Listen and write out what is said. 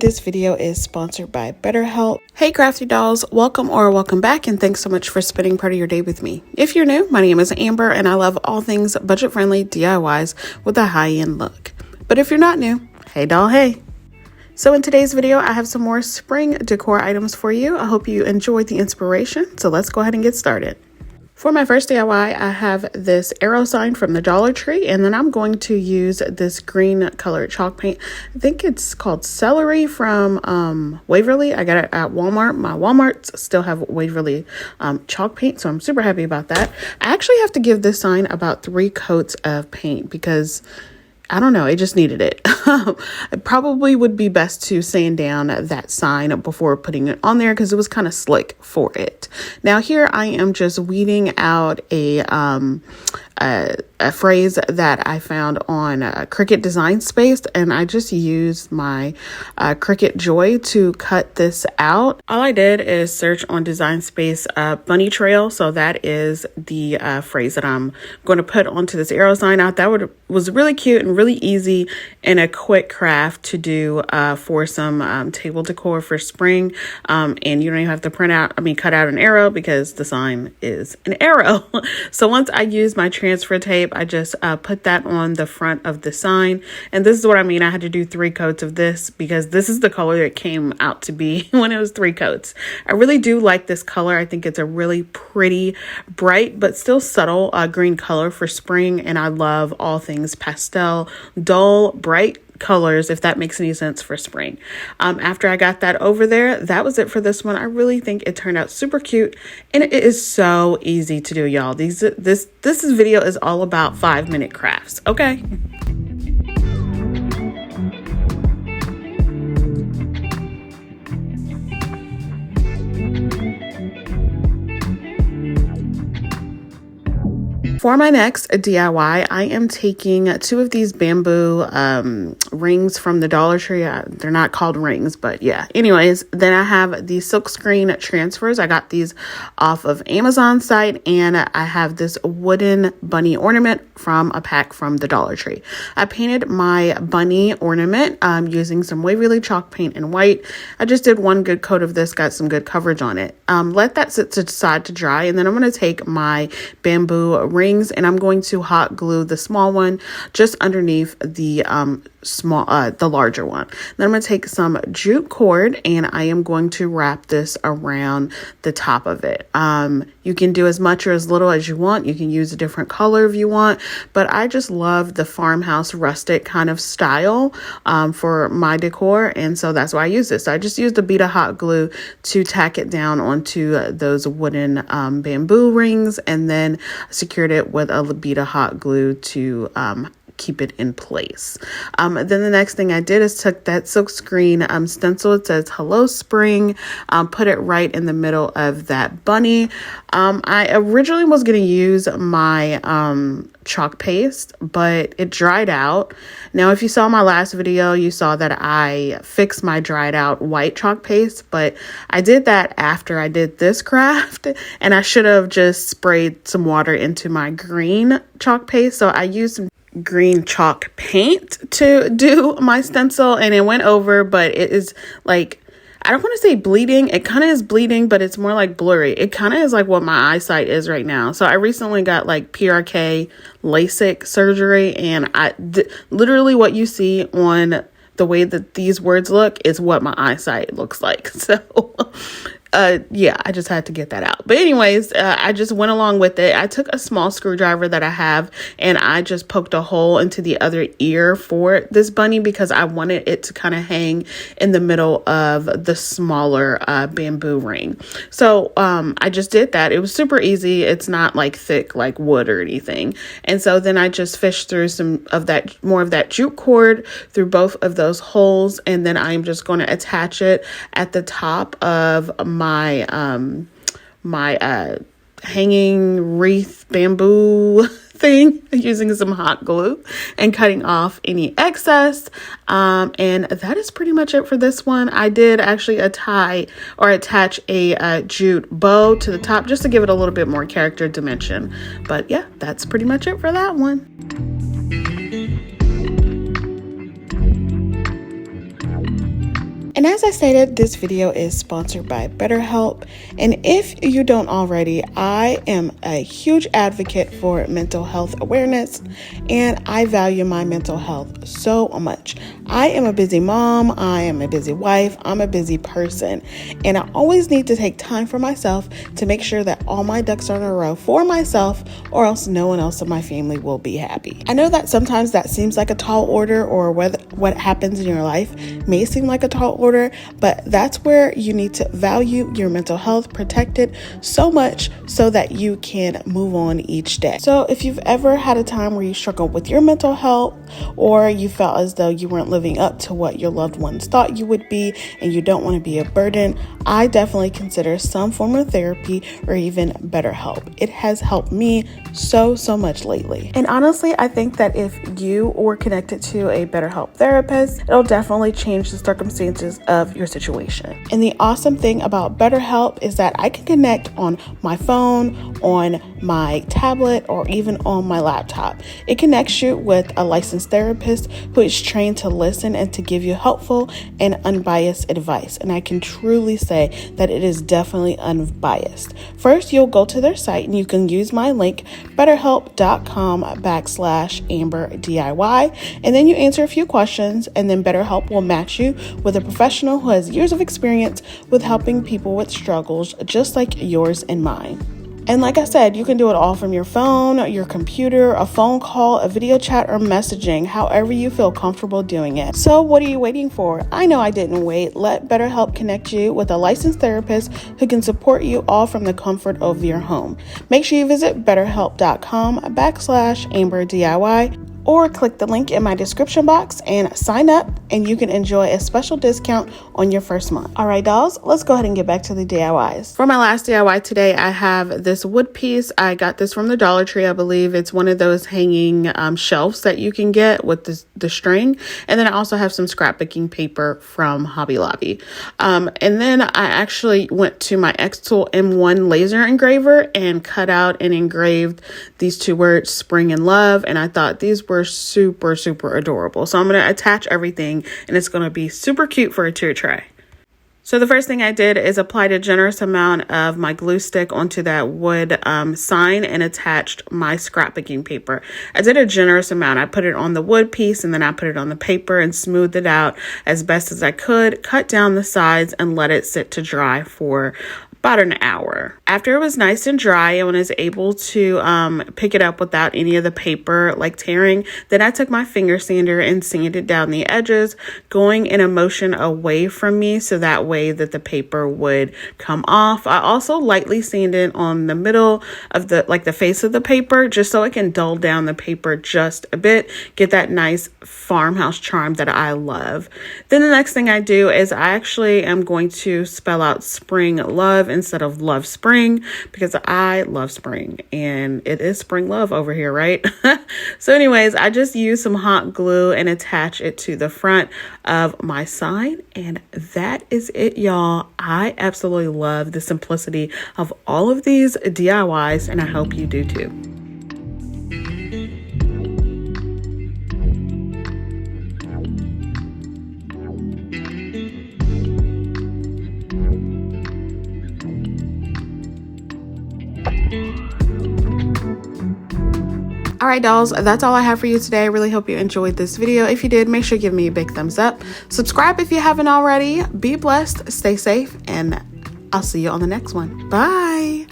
This video is sponsored by BetterHelp. Hey Crafty Dolls, welcome back, and thanks so much for spending part of your day with me. If you're new, my name is Amber and I love all things budget-friendly DIYs with a high-end look. But if you're not new, hey doll, hey. So in today's video, I have some more spring decor items for you. I hope you enjoyed the inspiration, so let's go ahead and get started. For my first DIY, I have this arrow sign from the Dollar Tree, and then I'm going to use this green colored chalk paint. I think it's called Celery from Waverly. I got it at Walmart. My Walmarts still have Waverly chalk paint, so I'm super happy about that. I actually have to give this sign about 3 coats of paint because I don't know, it just needed it. It probably would be best to sand down that sign before putting it on there because it was kind of slick for it. Now here I am just weeding out a phrase that I found on Cricut Design Space, and I just used my Cricut Joy to cut this out. All I did is search on Design Space bunny trail, so that is the phrase that I'm going to put onto this arrow sign. I thought was really cute and really easy and a quick craft to do for some table decor for spring, and you don't even have to cut out an arrow because the sign is an arrow. So once I use my transfer tape, I just put that on the front of the sign, and this is what I mean. I had to do 3 coats of this because this is the color it came out to be when it was 3 coats. I really do like this color. I think it's a really pretty, bright but still subtle green color for spring, and I love all things pastel, dull, bright colors, if that makes any sense for spring. After I got that over there, that was it for this one. I really think it turned out super cute, and it is so easy to do, y'all. This video is all about 5-minute crafts, okay? For my next DIY, I am taking 2 of these bamboo rings from the Dollar Tree. They're not called rings, but yeah. Anyways, then I have the silkscreen transfers. I got these off of Amazon site, and I have this wooden bunny ornament from a pack from the Dollar Tree. I painted my bunny ornament using some Waverly chalk paint and white. I just did 1 good coat of this, got some good coverage on it. Let that sit to the side to dry, and then I'm going to take my bamboo ring and I'm going to hot glue the small one just underneath the the larger one. Then I'm going to take some jute cord and I am going to wrap this around the top of it. You can do as much or as little as you want. You can use a different color if you want, but I just love the farmhouse rustic kind of style for my decor, and so that's why I use this. So I just used a bead of hot glue to tack it down onto those wooden bamboo rings, and then secured it with a bead of hot glue to keep it in place. Then the next thing I did is took that silkscreen stencil. It says Hello Spring, put it right in the middle of that bunny. I originally was going to use my chalk paste, but it dried out. Now, if you saw my last video, you saw that I fixed my dried out white chalk paste, but I did that after I did this craft, and I should have just sprayed some water into my green chalk paste. So I used some green chalk paint to do my stencil, and it went over, but it is like, I don't want to say bleeding. It kind of is bleeding, but it's more like blurry. It kind of is like what my eyesight is right now. So I recently got like PRK LASIK surgery, and literally what you see on the way that these words look is what my eyesight looks like. So yeah, I just had to get that out. But anyways, I just went along with it. I took a small screwdriver that I have, and I just poked a hole into the other ear for this bunny because I wanted it to kind of hang in the middle of the smaller bamboo ring. So I just did that. It was super easy. It's not like thick like wood or anything. And so then I just fished through more of that jute cord through both of those holes, and then I'm just going to attach it at the top of my hanging wreath bamboo thing using some hot glue and cutting off any excess. And that is pretty much it for this one. I did actually attach a jute bow to the top just to give it a little bit more character dimension. But yeah, that's pretty much it for that one. And as I stated, this video is sponsored by BetterHelp. And if you don't already, I am a huge advocate for mental health awareness, and I value my mental health so much. I am a busy mom, I am a busy wife, I'm a busy person, and I always need to take time for myself to make sure that all my ducks are in a row for myself, or else no one else in my family will be happy. I know that sometimes that seems like a tall order, or what happens in your life may seem like a tall order, but that's where you need to value your mental health, protect it so much so that you can move on each day. So if you've ever had a time where you struggled with your mental health, or you felt as though you weren't living up to what your loved ones thought you would be, and you don't want to be a burden, I definitely consider some form of therapy or even BetterHelp. It has helped me so much lately. And honestly, I think that if you were connected to a BetterHelp therapist, it'll definitely change the circumstances of your situation. And the awesome thing about BetterHelp is that I can connect on my phone, on my tablet, or even on my laptop. It connects you with a licensed therapist who is trained to listen and to give you helpful and unbiased advice. And I can truly say that it is definitely unbiased. First, you'll go to their site and you can use my link, betterhelp.com/AmberDIY, and then you answer a few questions, and then BetterHelp will match you with a professional who has years of experience with helping people with struggles just like yours and mine. And like I said, you can do it all from your phone, your computer, a phone call, a video chat, or messaging, however you feel comfortable doing it. So what are you waiting for? I know I didn't wait. Let BetterHelp connect you with a licensed therapist who can support you all from the comfort of your home. Make sure you visit betterhelp.com/AmberDIY, or click the link in my description box and sign up, and you can enjoy a special discount on your first month. All right, dolls, let's go ahead and get back to the DIYs. For my last DIY today, I have this wood piece. I got this from the Dollar Tree, I believe. It's one of those hanging shelves that you can get with the string. And then I also have some scrapbooking paper from Hobby Lobby. And then I actually went to my X-Tool M1 laser engraver and cut out and engraved these two words, spring and love. And I thought these were super adorable. So I'm going to attach everything, and it's going to be super cute for a tier tray. So the first thing I did is applied a generous amount of my glue stick onto that wood sign and attached my scrapbooking paper. I did a generous amount. I put it on the wood piece, and then I put it on the paper and smoothed it out as best as I could, cut down the sides, and let it sit to dry for about an hour. After it was nice and dry and was able to pick it up without any of the paper like tearing, then I took my finger sander and sanded down the edges, going in a motion away from me so that way that the paper would come off. I also lightly sanded on the middle of the face of the paper, just so it can dull down the paper just a bit, get that nice farmhouse charm that I love. Then the next thing I do is I actually am going to spell out spring love instead of love spring, because I love spring and it is spring love over here, right? So anyways, I just use some hot glue and attach it to the front of my sign, and that is it, y'all. I absolutely love the simplicity of all of these DIYs, and I hope you do too. All right, dolls, that's all I have for you today. I really hope you enjoyed this video. If you did, make sure you give me a big thumbs up. Subscribe if you haven't already. Be blessed, stay safe, and I'll see you on the next one. Bye.